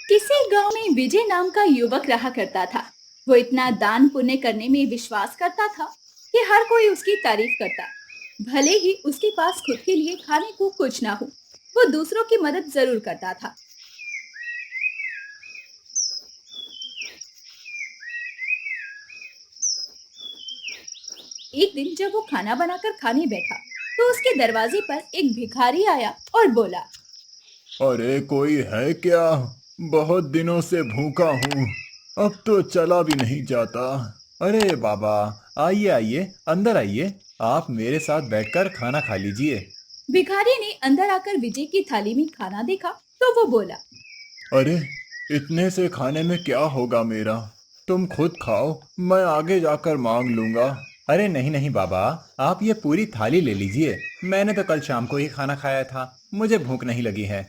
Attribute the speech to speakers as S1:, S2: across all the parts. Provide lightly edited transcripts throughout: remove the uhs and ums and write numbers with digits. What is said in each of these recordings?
S1: किसी गांव में विजय नाम का युवक रहा करता था। वो इतना दान पुण्य करने में विश्वास करता था कि हर कोई उसकी तारीफ करता। भले ही उसके पास खुद के लिए खाने को कुछ ना हो, वो दूसरों की मदद जरूर करता था। एक दिन जब वो खाना बनाकर खाने बैठा, तो उसके दरवाजे पर एक भिखारी आया और बोला।
S2: अरे कोई है क्या? बहुत दिनों से भूखा हूँ। अब तो चला भी नहीं जाता। अरे बाबा, आइए आइए, अंदर आइए। आप मेरे साथ बैठकर खाना खा लीजिए।
S1: भिखारी ने अंदर आकर विजय की थाली में खाना देखा, तो वो बोला।
S2: अरे, इतने से खाने में क्या होगा मेरा? तुम खुद खाओ, मैं आगे जाकर मांग लूंगा। अरे नहीं नहीं बाबा, आप ये पूरी थाली ले लीजिए। मैंने तो कल शाम को ही खाना खाया था, मुझे भूख नहीं लगी है।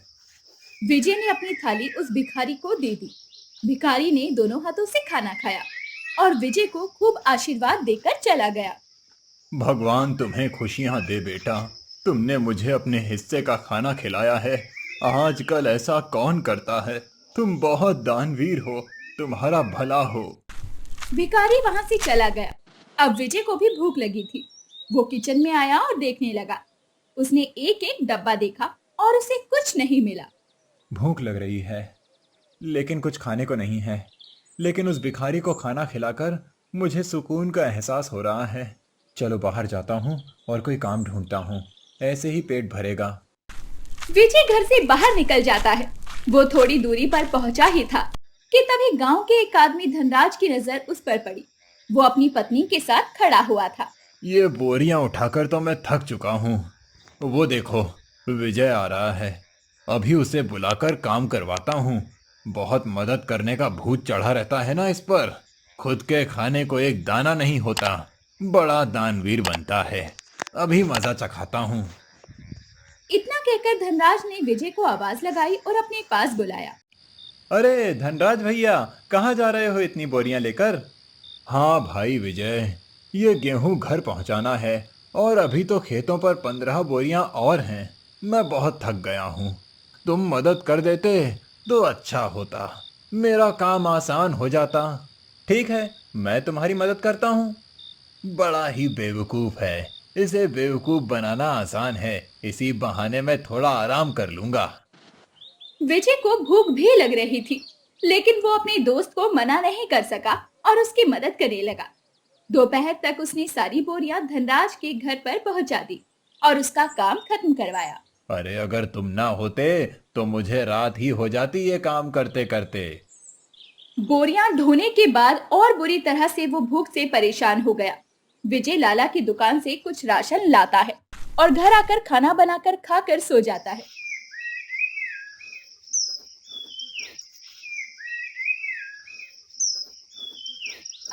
S1: विजय ने अपनी थाली उस भिखारी को दे दी। भिखारी ने दोनों हाथों से खाना खाया और विजय को खूब आशीर्वाद देकर चला गया।
S2: भगवान तुम्हें खुशियां दे बेटा। तुमने मुझे अपने हिस्से का खाना खिलाया है। आजकल ऐसा कौन करता है? तुम बहुत दानवीर हो। तुम्हारा भला हो।
S1: भिखारी वहां से चला गया। अब विजय को भी भूख लगी थी। वो किचन में आया और देखने लगा। उसने एक एक डब्बा देखा और उसे कुछ नहीं मिला।
S2: भूख लग रही है, लेकिन कुछ खाने को नहीं है। लेकिन उस भिखारी को खाना खिलाकर मुझे सुकून का एहसास हो रहा है। चलो बाहर जाता हूँ और कोई काम ढूंढता हूँ। ऐसे ही पेट भरेगा।
S1: विजय घर से बाहर निकल जाता है। वो थोड़ी दूरी पर पहुंचा ही था कि तभी गांव के एक आदमी धनराज की नजर उस पर पड़ी। वो अपनी पत्नी के साथ खड़ा हुआ था।
S2: ये बोरियां उठाकर तो मैं थक चुका हूँ। वो देखो, विजय आ रहा है। अभी उसे बुलाकर काम करवाता हूँ। बहुत मदद करने का भूत चढ़ा रहता है ना इस पर। खुद के खाने को एक दाना नहीं होता। बड़ा दानवीर बनता है। अभी मजा चखाता हूँ।
S1: इतना कहकर धनराज ने विजय को आवाज लगाई और अपने पास बुलाया।
S2: अरे धनराज भैया, कहाँ जा रहे हो इतनी बोरियां लेकर? हाँ भाई विजय, ये गेहूं घर पहुंचाना है। और अभी तो खेतों पर 15 बोरियां और हैं। मैं बहुत थक गया हूँ। तुम मदद कर देते तो अच्छा होता। मेरा काम आसान हो जाता। ठीक है, मैं तुम्हारी मदद करता हूँ। बड़ा ही बेवकूफ है। इसे बेवकूफ बनाना आसान है। इसी बहाने मैं थोड़ा आराम कर लूंगा।
S1: विजय को भूख भी लग रही थी, लेकिन वो अपने दोस्त को मना नहीं कर सका और उसकी मदद करने लगा। दोपहर तक उसने सारी बोरियां धनराज के घर पर पहुंचा दी और उसका काम खत्म करवाया।
S2: अरे अगर तुम ना होते तो मुझे रात ही हो जाती ये काम करते करते।
S1: बोरियां ढोने के बाद और बुरी तरह से वो भूख से परेशान हो गया। विजय लाला की दुकान से कुछ राशन लाता है और घर आकर खाना बनाकर खाकर सो जाता है।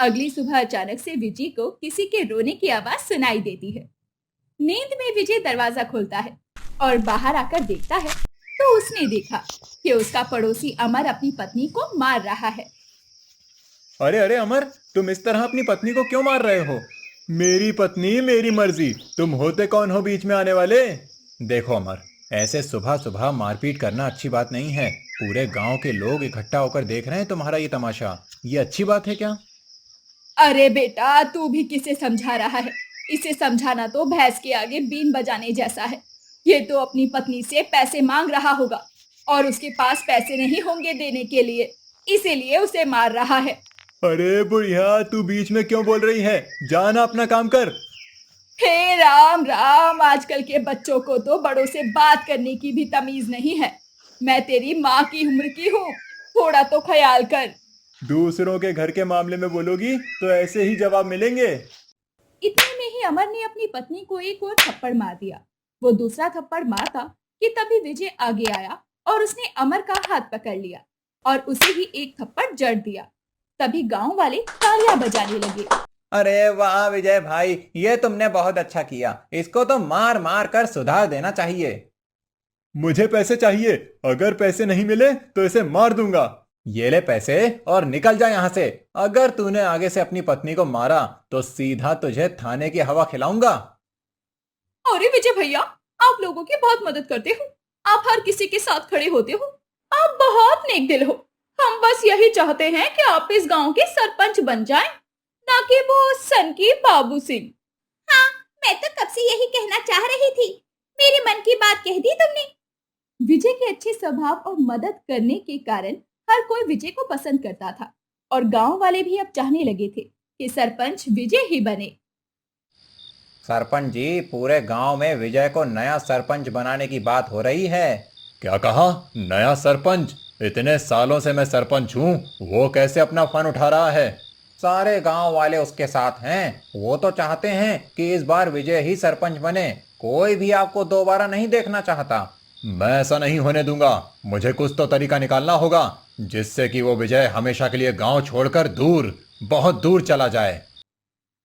S1: अगली सुबह अचानक से विजय को किसी के रोने की आवाज सुनाई देती है। नींद में विजय दरवाजा खोलता है और बाहर आकर देखता है, तो उसने देखा कि उसका पड़ोसी अमर अपनी पत्नी को मार रहा है।
S2: अरे अरे अमर, तुम इस तरह अपनी पत्नी को क्यों मार रहे हो? मेरी पत्नी मेरी मर्जी। तुम होते कौन हो बीच में आने वाले? देखो अमर, ऐसे सुबह सुबह मारपीट करना अच्छी बात नहीं है। पूरे गांव के लोग इकट्ठा होकर देख रहे हैं तुम्हारा ये तमाशा। ये अच्छी बात है क्या?
S1: अरे बेटा, तू भी किसे समझा रहा है? इसे समझाना तो भैंस के आगे बीन बजाने जैसा है। ये तो अपनी पत्नी से पैसे मांग रहा होगा और उसके पास पैसे नहीं होंगे देने के लिए, इसीलिए उसे मार रहा है।
S2: अरे बुढ़िया, तू बीच में क्यों बोल रही है? जाना अपना काम कर।
S1: हे राम राम, आजकल के बच्चों को तो बड़ों से बात करने की भी तमीज नहीं है। मैं तेरी माँ की उम्र की हूँ, थोड़ा तो ख्याल कर।
S2: दूसरों के घर के मामले में बोलोगी तो ऐसे ही जवाब मिलेंगे।
S1: इतने में ही अमर ने अपनी पत्नी को एक और थप्पड़ मार दिया। वो दूसरा थप्पड़ मारता कि तभी विजय आगे आया और उसने अमर का हाथ पकड़ लिया और उसे ही एक थप्पड़ जड़ दिया। तभी गांव वाले तालियां बजाने लगे।
S3: अरे वाह विजय भाई, ये तुमने बहुत अच्छा किया। इसको तो मार मार कर सुधार देना चाहिए।
S2: मुझे पैसे चाहिए। अगर पैसे नहीं मिले तो इसे मार दूंगा।
S3: ये ले पैसे और निकल जा यहाँ से। अगर तूने आगे से अपनी पत्नी को मारा तो सीधा तुझे थाने की हवा खिलाऊंगा।
S1: अरे विजय भैया, आप लोगों की बहुत मदद करते हो। आप हर किसी के साथ खड़े होते हो। आप बहुत नेक दिल हो। हम बस यही चाहते हैं कि आप इस गांव के सरपंच बन जाएं, ना कि वो सन की बाबू सिंह। हाँ, मैं तो कब से यही कहना चाह रही थी। मेरे मन की बात कह दी तुमने। विजय के अच्छे स्वभाव और मदद करने के कारण हर कोई विजय को पसंद करता था और गांव वाले भी अब चाहने लगे थे कि सरपंच विजय ही बने।
S3: सरपंच जी, पूरे गांव में विजय को नया सरपंच बनाने की बात हो रही है।
S2: क्या कहा? नया सरपंच? इतने सालों से मैं सरपंच हूँ, वो कैसे अपना फन उठा रहा है?
S3: सारे गांव वाले उसके साथ हैं। वो तो चाहते हैं कि इस बार विजय ही सरपंच बने। कोई भी आपको दोबारा नहीं देखना चाहता।
S2: मैं ऐसा नहीं होने दूंगा। मुझे कुछ तो तरीका निकालना होगा जिससे कि वो विजय हमेशा के लिए गांव छोड़कर दूर, बहुत दूर चला जाए।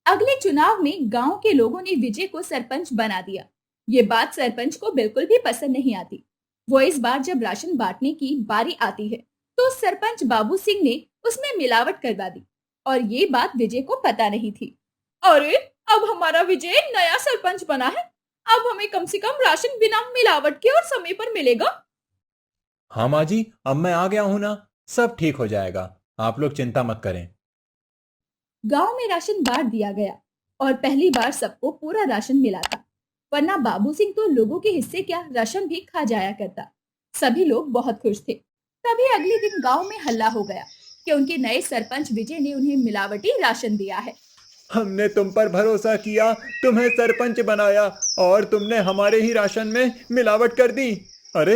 S1: अगले चुनाव में गांव के लोगों ने विजय को सरपंच बना दिया। ये बात सरपंच को बिल्कुल भी पसंद नहीं आती। वो इस बार जब राशन बांटने की बारी आती है तो सरपंच बाबू सिंह ने उसमें मिलावट करवा दी और ये बात विजय को पता नहीं थी। अरे, अब हमारा विजय नया सरपंच बना है, अब हमें कम से कम राशन बिना मिलावट के और समय पर मिलेगा।
S2: हाँ माँ जी, अब मैं आ गया हूं ना, सब ठीक हो जाएगा, आप लोग चिंता मत करें।
S1: गांव में राशन बांट दिया गया और पहली बार सबको पूरा राशन मिला था, वरना बाबू सिंह तो लोगों के हिस्से क्या राशन भी खा जाया करता। सभी लोग बहुत खुश थे। तभी अगले दिन गांव में हल्ला हो गया कि उनके नए सरपंच विजय ने उन्हें मिलावटी राशन दिया है।
S2: हमने तुम पर भरोसा किया, तुम्हें सरपंच बनाया और तुमने हमारे ही राशन में मिलावट कर दी। अरे,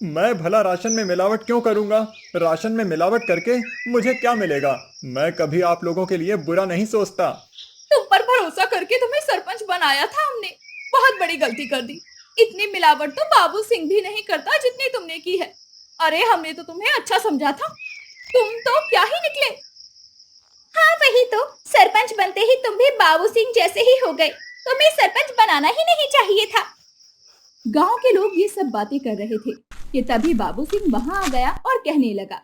S2: मैं भला राशन में मिलावट क्यों करूंगा? राशन में मिलावट करके मुझे क्या मिलेगा? मैं कभी आप लोगों के लिए बुरा नहीं सोचता।
S1: तुम पर भरोसा करके तुम्हें सरपंच बनाया था हमने, बहुत बड़ी गलती कर दी। इतनी मिलावट तो बाबू सिंह भी नहीं करता जितनी तुमने की है। अरे, हमने तो तुम्हें अच्छा समझा था, तुम तो क्या ही निकले। हाँ, वही तो, सरपंच बनते ही तुम भी बाबू सिंह जैसे ही हो गए। तुम्हें सरपंच बनाना ही नहीं चाहिए था। गांव के लोग ये सब बातें कर रहे थे कि तभी बाबू सिंह वहां आ गया और कहने लगा,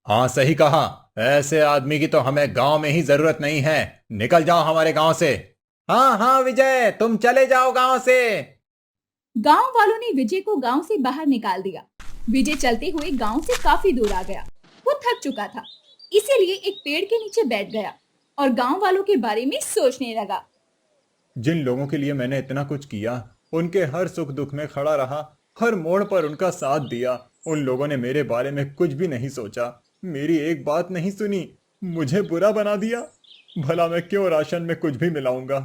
S2: हाँ सही कहा, ऐसे आदमी की तो हमें गांव में ही जरूरत नहीं है। निकल जाओ हमारे गांव से।
S3: हाँ हाँ विजय, तुम चले जाओ गांव से।
S1: गांव वालों ने विजय को गांव से बाहर निकाल दिया। विजय चलते हुए गांव से काफी दूर आ गया। वो थक चुका था, इसीलिए एक पेड़ के नीचे बैठ गया और गांव वालों के बारे में सोचने लगा।
S2: जिन लोगों के लिए मैंने इतना कुछ किया, उनके हर सुख दुख में खड़ा रहा, हर मोड़ पर उनका साथ दिया, उन लोगों ने मेरे बारे में कुछ भी नहीं सोचा, मेरी एक बात नहीं सुनी, मुझे बुरा बना दिया। भला मैं क्यों राशन में कुछ भी मिलाऊंगा?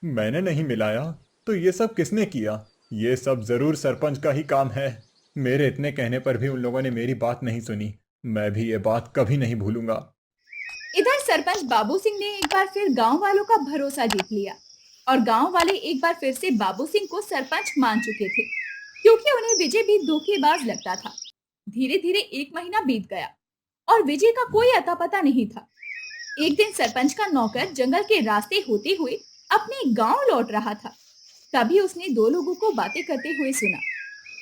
S2: मैंने नहीं मिलाया तो ये सब किसने किया? ये सब जरूर सरपंच का ही काम है। मेरे इतने कहने पर भी उन लोगों ने मेरी बात नहीं सुनी। मैं भी ये बात कभी नहीं भूलूंगा।
S1: इधर सरपंच बाबू सिंह ने एक बार फिर गांव वालों का भरोसा जीत लिया और गांव वाले एक बार फिर से बाबू सिंह को सरपंच मान चुके थे, क्योंकि उन्हें विजय भी धोखेबाज लगता था। धीरे धीरे एक महीना बीत गया और विजय का कोई अता पता नहीं था। एक दिन सरपंच का नौकर जंगल के रास्ते होते हुए अपने गांव लौट रहा था। तभी उसने दो लोगों को बातें करते हुए सुना।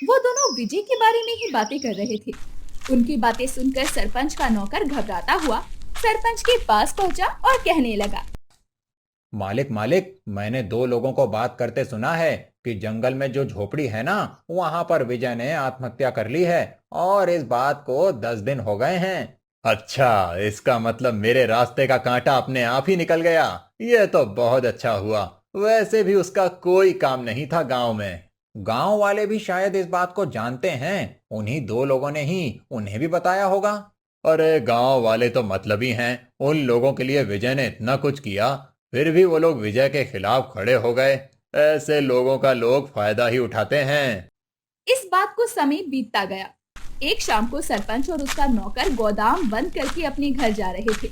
S1: वो दोनों विजय के बारे में ही बातें कर रहे थे। उनकी बातें सुनकर सरपंच का नौकर घबराता हुआ सरपंच के पास पहुंचा और कहने लगा,
S3: मालिक मालिक, मैंने दो लोगों को बात करते सुना है कि जंगल में जो झोपड़ी है ना, वहां पर विजय ने आत्महत्या कर ली है और इस बात को 10 दिन हो गए हैं।
S2: अच्छा, इसका मतलब मेरे रास्ते का कांटा अपने आप ही निकल गया। ये तो बहुत अच्छा हुआ। वैसे भी उसका कोई काम नहीं था गांव में।
S3: गांव वाले भी शायद इस बात को जानते हैं। उन्हीं दो लोगों ने ही उन्हें भी बताया होगा।
S2: अरे, गांव वाले तो मतलबी हैं। उन लोगों के लिए विजय ने इतना कुछ किया, फिर भी वो लोग विजय के खिलाफ खड़े हो गए। ऐसे लोगों का लोग फायदा ही उठाते हैं।
S1: इस बात को समय बीतता गया। एक शाम को सरपंच और उसका नौकर गोदाम बंद करके अपने घर जा रहे थे।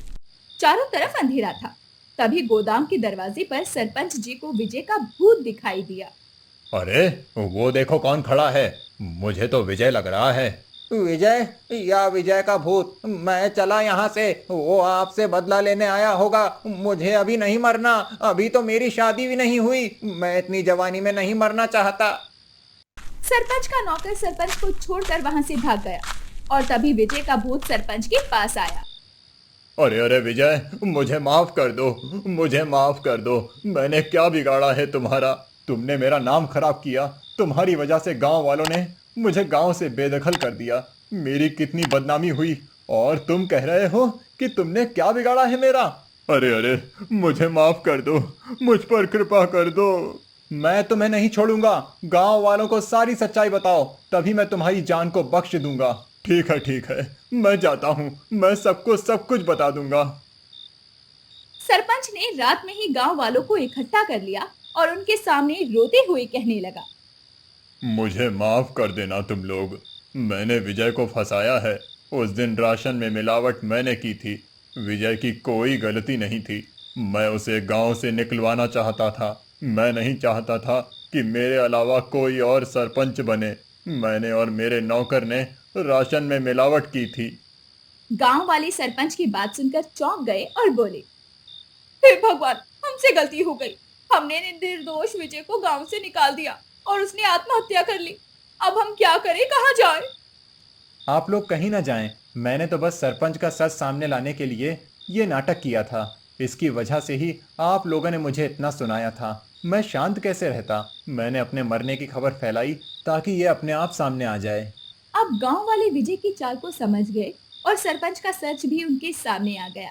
S1: चारों तरफ अंधेरा था। तभी गोदाम के दरवाजे पर सरपंच जी को विजय का भूत दिखाई दिया।
S2: अरे, वो देखो कौन खड़ा है। मुझे तो विजय लग रहा है।
S3: विजय या विजय का भूत, मैं चला यहाँ से। वो आपसे बदला लेने आया होगा। मुझे अभी नहीं मरना। अभी तो मेरी शादी भी नहीं हुई। मैं इतनी जवानी में नहीं मरना चाहता।
S1: सरपंच का नौकर सरपंच को छोड़कर वहां से भाग गया और तभी विजय का भूत सरपंच के पास आया।
S2: अरे अरे विजय, मुझे माफ कर दो, मुझे माफ कर दो। मैंने क्या बिगाड़ा है तुम्हारा? तुमने मेरा नाम खराब किया। तुम्हारी वजह से गांव वालों ने मुझे गांव से बेदखल कर दिया। मेरी कितनी बदनामी हुई। और तुम कह रहे हो कि तुमने क्या बिगाड़ा है मेरा? अरे अरे, मुझे माफ कर दो, मुझ पर कृपा कर दो। मैं तुम्हें नहीं छोड़ूंगा। गांव वालों को सारी सच्चाई बताओ, तभी मैं तुम्हारी जान को बख्श दूंगा। ठीक है, मैं जाता हूँ। मैं सबको सब कुछ बता दूंगा।
S1: सरपंच ने रात में ही गांव वालों को इकट्ठा कर लिया और उनके सामने रोते हुए कहने लगा।
S2: मुझे माफ कर देना तुम लोग। मैंने विजय को फंसाया है। उस दिन राशन में मिलावट मैंने की थी। विजय की कोई गलती नहीं थी। मैं उसे गांव से निकलवाना चाहता था। मैं नहीं चाहता था कि मेरे अलावा कोई और सरपंच बने। मैंने और मेरे नौकर ने राशन में मिलावट की थी।
S1: गांव वाले सरपंच की बात सुनकर चौंक गए और बोले, हे भगवान, हमसे गलती हो गई। हमने निर्दोष विजय को गांव से निकाल दिया और उसने आत्महत्या कर ली। अब हम क्या करें, कहाँ जाएं?
S3: आप लोग कहीं ना जाएं। मैंने तो बस सरपंच का सच सामने लाने के लिए ये नाटक किया था। इसकी वजह से ही आप लोगों ने मुझे इतना सुनाया था। मैं शांत कैसे रहता? मैंने अपने मरने की खबर फैलाई ताकि ये अपने आप सामने आ जाए।
S1: अब गांव वाले विजय की चाल को समझ गए और सरपंच का सच भी उनके सामने आ गया।